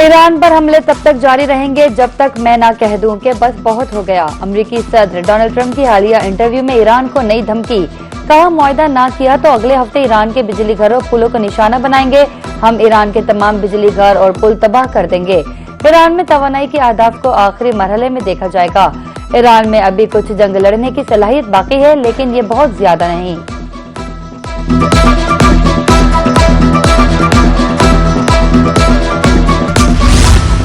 Iran पर हमले तब तक जारी रहेंगे जब तक मैं ना कह दूं कि बस बहुत हो गया। अमेरिकी सदर डोनाल्ड ट्रंप की हालिया इंटरव्यू में ईरान को नई धमकी, कहा मुआहदा ना किया तो अगले हफ्ते ईरान के बिजली घरों पुलों को निशाना बनाएंगे। हम ईरान के तमाम बिजली घर और पुल तबाह कर देंगे। ईरान में तवानाई के अहदाफ को आखिरी मरहले में देखा जाएगा। ईरान में अभी कुछ जंग लड़ने की सलाहियत बाकी है, लेकिन ये बहुत ज्यादा नहीं।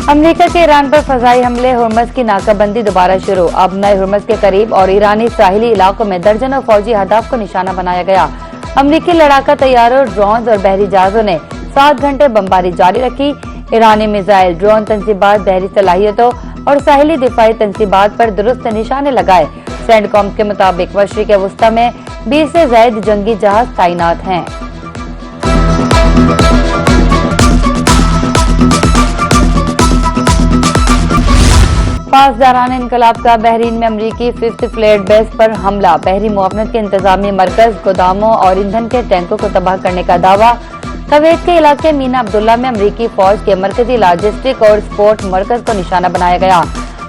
अमेरिका के ईरान पर फजाई हमले, हुर्मस की नाकाबंदी दोबारा शुरू। अब नए हुर्मस के करीब और ईरानी साहिली इलाकों में दर्जनों फौजी अहदाफ को निशाना बनाया गया। अमेरिकी लड़ाका तैयारों, ड्रोन और बहरी जहाजों ने 7 घंटे बमबारी जारी रखी। ईरानी मिसाइल, ड्रोन तंसीबात, बहरी सलाहियतों और साहिली दिफाई तंसीबात पर दुरुस्त निशाने लगाए। सेंडकॉम के मुताबिक मशरिक वस्ता में 20 से ज्यादा जंगी जहाज तैनात हैं। पासदारान इनकलाब का बहरीन में अमरीकी 5th फ्लीट बेस पर हमला, बहरी मुआवनत के इंतजामी मरकज, गोदामों और ईंधन के टैंकों को तबाह करने का दावा। कुवैत के इलाके मीना अब्दुल्ला में अमरीकी फौज के मरकजी लॉजिस्टिक और स्पोर्ट मरकज को निशाना बनाया गया।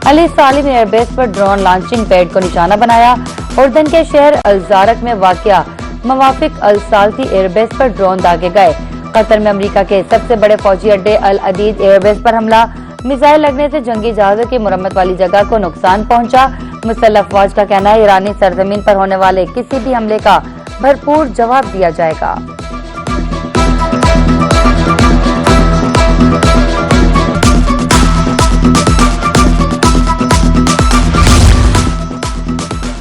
अली सालिम एयरबेस पर ड्रोन लॉन्चिंग पैड को निशाना बनाया। उर्दन के शहर अल-ज़ारक में वाक़िया मवाफिक अल-सालती एयरबेस पर ड्रोन दागे गए। कतर में अमरीका के सबसे बड़े फौजी अड्डे अल अदीद एयरबेस पर हमला, मिसाइल लगने से जंगी जहाजों की मुरम्मत वाली जगह को नुकसान पहुंचा। मुसल्लह अफवाज का कहना है ईरानी सरजमीन पर होने वाले किसी भी हमले का भरपूर जवाब दिया जाएगा।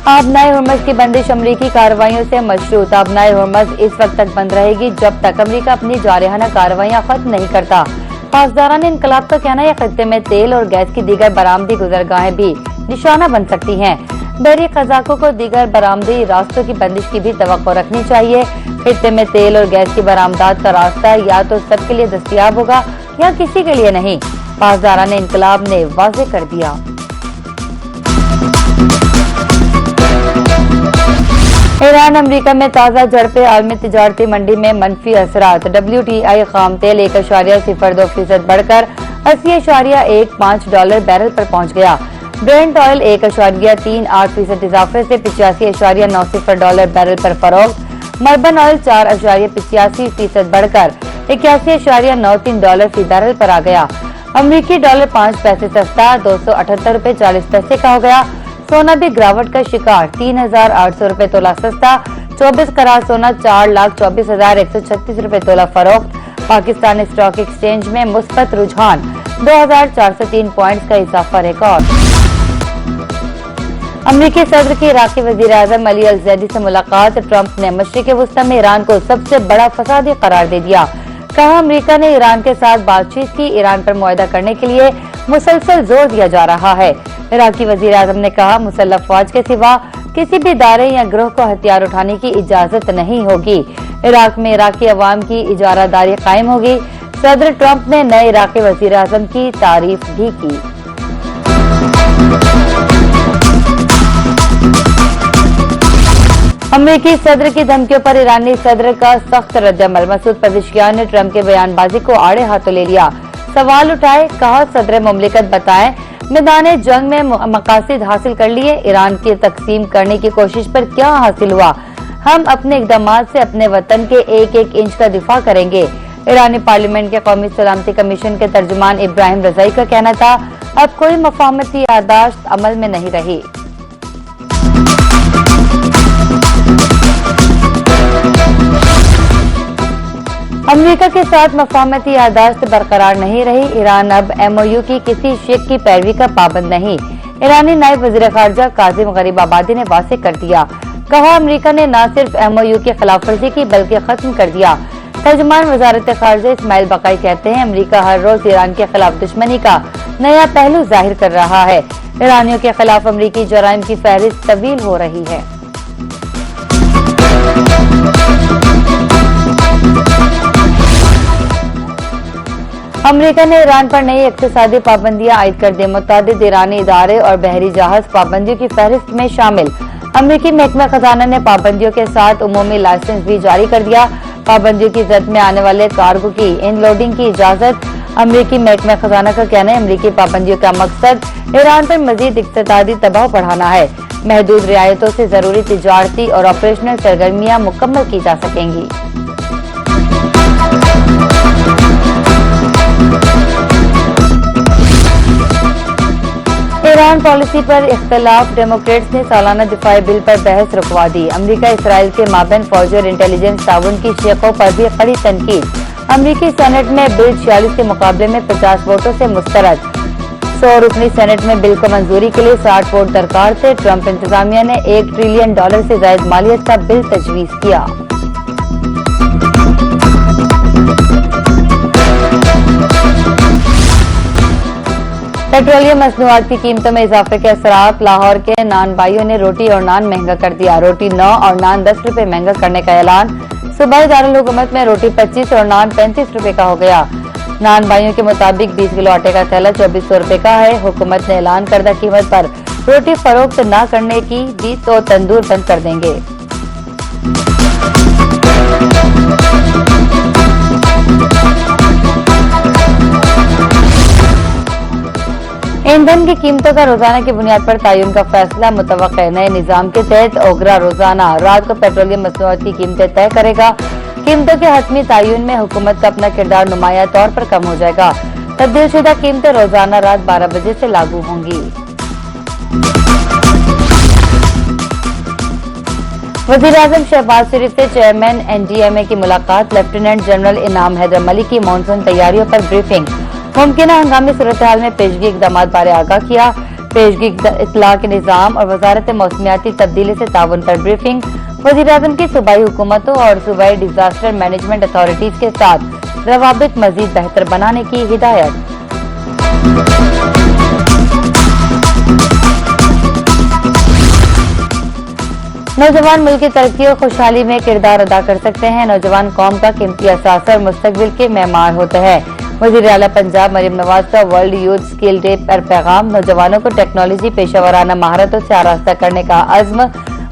अब नए हुर्मस की बंदिश अमरीकी कार्रवाइयों से मशरूत। अब नए हुर्मस इस वक्त तक बंद रहेगी जब तक अमरीका अपनी जारहाना कार्रवाइयां खत्म नहीं करता। पासदारान इनकलाब का कहना है खत्ते में तेल और गैस की दीगर बरामदी गुजरगाहें भी निशाना बन सकती हैं। बहरी कज़ाकों को दीगर बरामदी रास्तों की बंदिश की भी तवक्को रखनी चाहिए। खत्ते में तेल और गैस की बरामदात का रास्ता या तो सबके लिए दस्तयाब होगा या किसी के लिए नहीं, पासदारान इनकलाब ने वाज़ेह कर दिया। ईरान अमेरिका में ताज़ा झड़पें, आलमी तिजारती मंडी में मनफी असरात। WTI खाम तेल 1.02% बढ़कर $80.15 बैरल पर पहुंच गया। ब्रेंट ऑयल 1.38% इजाफे से $85.90 बैरल पर फरोख्त। मर्बन ऑयल 4.85% बढ़कर $81.93 फी बैरल पर आ गया। अमरीकी डॉलर 5 पैसे सस्ता $278.40 का हो गया। सोना भी गिरावट का शिकार, 3,800 रुपए तोला सस्ता। 24 कैरेट सोना 4,24,136 रुपए तोला फरोख्त। पाकिस्तान स्टॉक एक्सचेंज में मुस्बत रुझान, 2,403 पॉइंट्स का इजाफा रिकॉर्ड। अमरीकी सदर की इराकी वजीर आजम अली अल-ज़ैदी से मुलाकात। ट्रंप ने मशरिक वस्ता में ईरान को सबसे बड़ा फसादी करार दे दिया। कहा अमरीका ने ईरान के साथ बातचीत की, ईरान पर मुआहदा करने के लिए मुसलसल जोर दिया जा रहा है। इराकी वजीर आजम ने कहा मुसल्लह फौज के सिवा किसी भी इदारे या ग्रोह को हथियार उठाने की इजाजत नहीं होगी। इराक में इराकी अवाम की इजारादारी कायम होगी। सदर ट्रंप ने नए इराकी वजीर आजम की तारीफ भी की। अमेरिकी सदर की धमकियों पर ईरानी सदर का सख्त रद्दअमल। मसूद पज़ेश्कियान ने ट्रंप के बयानबाजी को आड़े हाथों ले लिया, सवाल उठाए। कहा सदर मुमलिकत बताएं मैदान जंग में मकासद हासिल कर लिए, ईरान की तकसीम करने की कोशिश पर क्या हासिल हुआ। हम अपने इक़दामात से अपने वतन के एक एक इंच का दिफा करेंगे। ईरानी पार्लियामेंट के कौमी सलामती कमीशन के तर्जुमान इब्राहिम रज़ाई का कहना था अब कोई मफाहमती यादाश्त अमल में नहीं रही। अमेरिका के साथ मफाहमती यादाश्त बरकरार नहीं रही। ईरान अब MOU की किसी शेख की पैरवी का पाबंद नहीं। ईरानी नायब वज़ीर ख़ारजा काज़िम गरीबाबादी ने वाज़ेह कर दिया। कहा अमेरिका ने न सिर्फ MOU की खिलाफ वर्जी की बल्कि खत्म कर दिया। तर्जुमान वज़ारत ख़ारजा इस्माइल बकाई कहते हैं अमेरिका हर रोज ईरान के खिलाफ दुश्मनी का नया पहलू जाहिर कर रहा है। ईरानियों के खिलाफ अमेरिकी जराइम की फहरिस्त तवील हो रही है। अमेरिका ने ईरान पर नई इक़्तिसादी पाबंदियां आयद कर दी। मुतअद्दिद ईरानी इदारे और बहरी जहाज पाबंदियों की फहरिस्त में शामिल। अमेरिकी महकमा खजाना ने पाबंदियों के साथ उमूमी लाइसेंस भी जारी कर दिया। पाबंदियों की जद में आने वाले कार्गो की इन लोडिंग की इजाजत अमरीकी महकमा खजाना का कहना है अमरीकी पाबंदियों का मकसद ईरान पर मजीद इक्तिसादी दबाव बढ़ाना है। महदूद रियायतों से जरूरी तिजारती और ऑपरेशनल सरगर्मियां मुकम्मल की जा सकेंगी। ईरान पॉलिसी पर इख्तलाफ, डेमोक्रेट्स ने सालाना दिफाई बिल पर बहस रुकवा दी। अमरीका इसराइल के माबैन फौजी और इंटेलिजेंस ताउन की शेखों पर भी कड़ी तनकीद। अमरीकी सेनेट में बिल 46 के मुकाबले में 50 वोटों से मुस्तरद। 100 रुकनी सेनेट में बिल को मंजूरी के लिए 60 वोट दरकार थे। ट्रंप इंतजामिया ने $1 ट्रिलियन से जायद मालियत का बिल तजवीज किया। पेट्रोलियम मसनूआत की कीमतों में इजाफे के असरात। लाहौर के नान भाइयों ने रोटी और नान महंगा कर दिया। रोटी 9 और नान 10 रुपए महंगा करने का ऐलान। सूबाई दारुल हुकूमत में रोटी 25 और नान 35 रुपए का हो गया। नान भाइयों के मुताबिक 20 किलो आटे का थैला 2400 रुपए का है। हुकूमत ने ऐलान करदा कीमत पर रोटी फरोख्त न करने की दी तो तंदूर बंद कर देंगे। ईंधन की कीमतों का रोजाना की बुनियाद पर तयन का फैसला मुतवक्के। नए निजाम के तहत ओगरा रोजाना रात को पेट्रोलियम मसनूआत की कीमतें तय करेगा। कीमतों के हतमी तयन में हुकूमत का अपना किरदार नुमाया तौर पर कम हो जाएगा। तब्दील शुदा कीमतें रोजाना रात 12 बजे से लागू होंगी। वज़ीर-ए-आज़म शहबाज शरीफ से चेयरमैन NDMA की मुलाकात। लेफ्टिनेंट जनरल इनाम हैदर मलिक की मानसून तैयारियों पर ब्रीफिंग। मुमकिन हंगामी सूरत हाल में पेशगी इक़दामात बारे आगाह किया। पेशगी इत्तला के निज़ाम और वजारत मौसमियाती तब्दीली से ताउन पर ब्रीफिंग। वज़ीर-ए-आज़म की सूबाई हुकूमतों और सूबाई डिजास्टर मैनेजमेंट अथॉरिटीज के साथ रवाबित मजीद बेहतर बनाने की हिदायत। नौजवान मुल्क की तरक्की और खुशहाली में किरदार अदा कर सकते हैं। नौजवान कौम का कीमती असास और मुस्तकबिल के मेमार होते हैं। वज़ीर आला पंजाब मरियम नवाज का वर्ल्ड यूथ स्किल डे पर पैगाम। नौजवानों को टेक्नोलॉजी पेशेवराना महारतों से आरास्ता करने का अज़्म।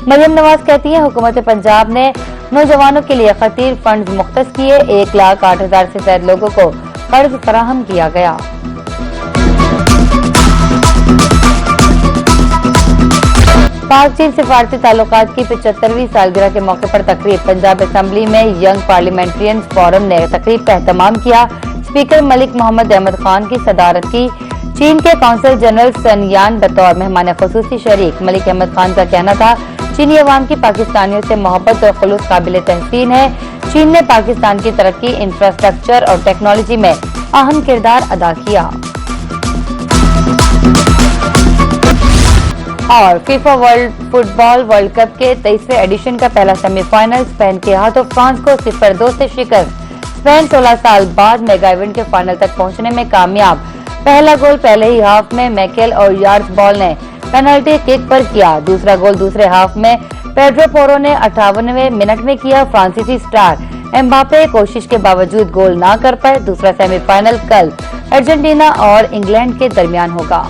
मरियम नवाज कहती हैं हुकूमत पंजाब ने नौजवानों के लिए खतीर फंड मुख्तस किए। 1,08,000 से ज्यादा लोगों को कर्ज फराहम किया गया। पाक चीन सिफारती ताल्लुकात की 75वीं सालगिरह के मौके पर तकरीब। पंजाब असेंबली में यंग पार्लियामेंट्रियंस फोरम ने तकरीब का एहतमाम किया। स्पीकर मलिक मोहम्मद अहमद खान की सदारत की। चीन के कौंसल जनरल सन यान बतौर मेहमान खुसूसी शरीक। मलिक अहमद खान का कहना था चीनी अवाम की पाकिस्तानियों से मोहब्बत और खुलूस काबिल तहसीन है। चीन ने पाकिस्तान की तरक्की, इंफ्रास्ट्रक्चर और टेक्नोलॉजी में अहम किरदार अदा किया। और फीफा फुटबॉल वर्ल्ड कप के 23वें एडिशन का पहला सेमीफाइनल स्पेन के हाथों फ्रांस को 0-2 से शिकस्त। स्पेन 16 साल बाद मेगा इवेंट के फाइनल तक पहुंचने में कामयाब। पहला गोल पहले ही हाफ में मैकेल और यार्ड्स बॉल ने पेनल्टी किक पर किया। दूसरा गोल दूसरे हाफ में पेड्रो पोरो ने 58वें मिनट में किया। फ्रांसीसी स्टार एम्बापे कोशिश के बावजूद गोल ना कर पाए। दूसरा सेमीफाइनल कल अर्जेंटीना और इंग्लैंड के दरमियान होगा।